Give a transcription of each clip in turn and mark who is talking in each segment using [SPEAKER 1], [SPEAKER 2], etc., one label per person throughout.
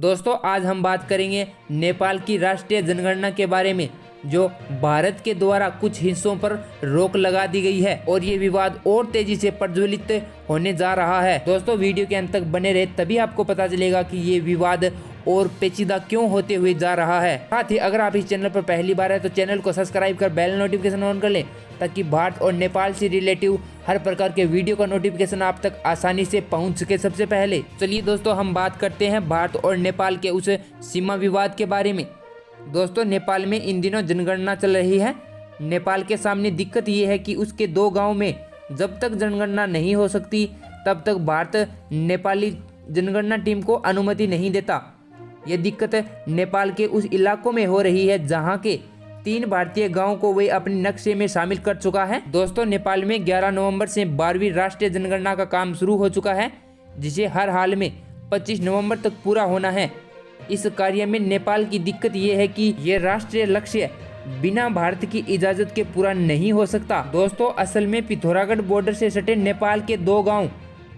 [SPEAKER 1] दोस्तों आज हम बात करेंगे नेपाल की राष्ट्रीय जनगणना के बारे में, जो भारत के द्वारा कुछ हिस्सों पर रोक लगा दी गई है और ये विवाद और तेजी से प्रज्वलित होने जा रहा है। दोस्तों वीडियो के अंत तक बने रहे, तभी आपको पता चलेगा कि ये विवाद और पेचीदा क्यों होते हुए जा रहा है। साथ ही अगर आप इस चैनल पर पहली बार है तो चैनल को सब्सक्राइब कर बेल नोटिफिकेशन ऑन कर लें, ताकि भारत और नेपाल से रिलेटिव हर प्रकार के वीडियो का नोटिफिकेशन आप तक आसानी से पहुंच सके सबसे पहले। चलिए दोस्तों हम बात करते हैं भारत और नेपाल के उस सीमा विवाद के बारे में। दोस्तों नेपाल में इन दिनों जनगणना चल रही है। नेपाल के सामने दिक्कत ये है कि उसके 2 गाँव में जब तक जनगणना नहीं हो सकती तब तक भारत नेपाली जनगणना टीम को अनुमति नहीं देता। ये दिक्कत नेपाल के उस इलाकों में हो रही है जहां के 3 भारतीय गांवों को वे अपने नक्शे में शामिल कर चुका है। दोस्तों नेपाल में 11 नवंबर से 12वीं राष्ट्रीय जनगणना का काम शुरू हो चुका है, जिसे हर हाल में 25 नवंबर तक पूरा होना है। इस कार्य में नेपाल की दिक्कत ये है कि ये राष्ट्रीय लक्ष्य बिना भारत की इजाजत के पूरा नहीं हो सकता। दोस्तों असल में पिथौरागढ़ बॉर्डर से सटे नेपाल के 2 गाँव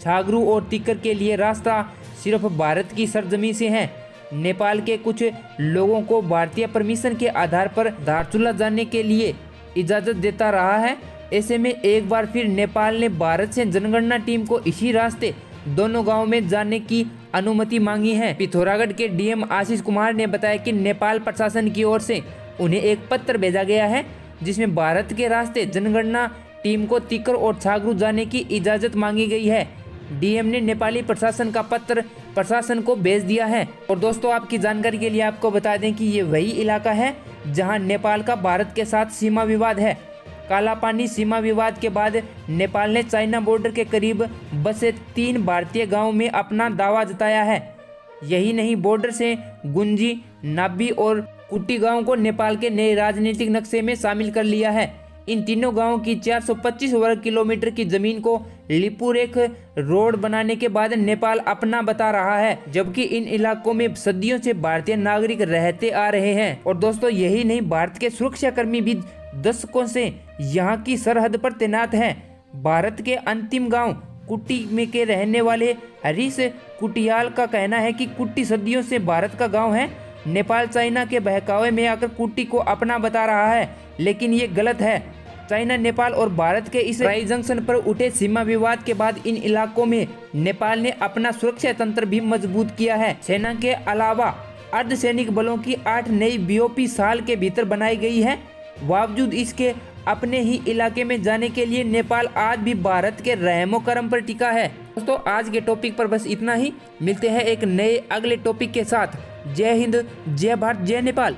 [SPEAKER 1] छागरू और तिक्कर के लिए रास्ता सिर्फ भारत की सरजमी से है। नेपाल के कुछ लोगों को भारतीय परमिशन के आधार पर धारचूला जाने के लिए इजाजत देता रहा है। ऐसे में एक बार फिर नेपाल ने भारत से जनगणना टीम को इसी रास्ते दोनों गांवों में जाने की अनुमति मांगी है। पिथौरागढ़ के डीएम आशीष कुमार ने बताया कि नेपाल प्रशासन की ओर से उन्हें एक पत्र भेजा गया है, जिसमें भारत के रास्ते जनगणना टीम को तिक्कर और छागरू जाने की इजाजत मांगी गई है। डीएम ने नेपाली प्रशासन का पत्र प्रशासन को भेज दिया है। और दोस्तों आपकी जानकारी के लिए आपको बता दें कि ये वही इलाका है जहां नेपाल का भारत के साथ सीमा विवाद है। कालापानी सीमा विवाद के बाद नेपाल ने चाइना बॉर्डर के करीब बसे 3 भारतीय गांवों में अपना दावा जताया है। यही नहीं, बॉर्डर से गुंजी, नाब्बी और कुट्टी गाँव को नेपाल के नए राजनीतिक नक्शे में शामिल कर लिया है। इन तीनों गांवों की 425 वर्ग किलोमीटर की जमीन को लिपुरेख रोड बनाने के बाद नेपाल अपना बता रहा है, जबकि इन इलाकों में सदियों से भारतीय नागरिक रहते आ रहे हैं। और दोस्तों यही नहीं, भारत के सुरक्षाकर्मी भी दशकों से यहाँ की सरहद पर तैनात हैं। भारत के अंतिम गाँव कुट्टी में के रहने वाले हरीश कुटियाल का कहना है कि कुट्टी सदियों से भारत का गाँव है। नेपाल चाइना के बहकावे में आकर कुट्टी को अपना बता रहा है, लेकिन ये गलत है। चाइना, नेपाल और भारत के इस ट्राई जंक्शन पर उठे सीमा विवाद के बाद इन इलाकों में नेपाल ने अपना सुरक्षा तंत्र भी मजबूत किया है। सेना के अलावा अर्धसैनिक बलों की 8 नई बीओपी साल के भीतर बनाई गई है। बावजूद इसके अपने ही इलाके में जाने के लिए नेपाल आज भी भारत के रहमो करम पर टिका है। दोस्तों आज के टॉपिक पर बस इतना ही। मिलते हैं एक नए अगले टॉपिक के साथ। जय हिंद, जय भारत, जय नेपाल।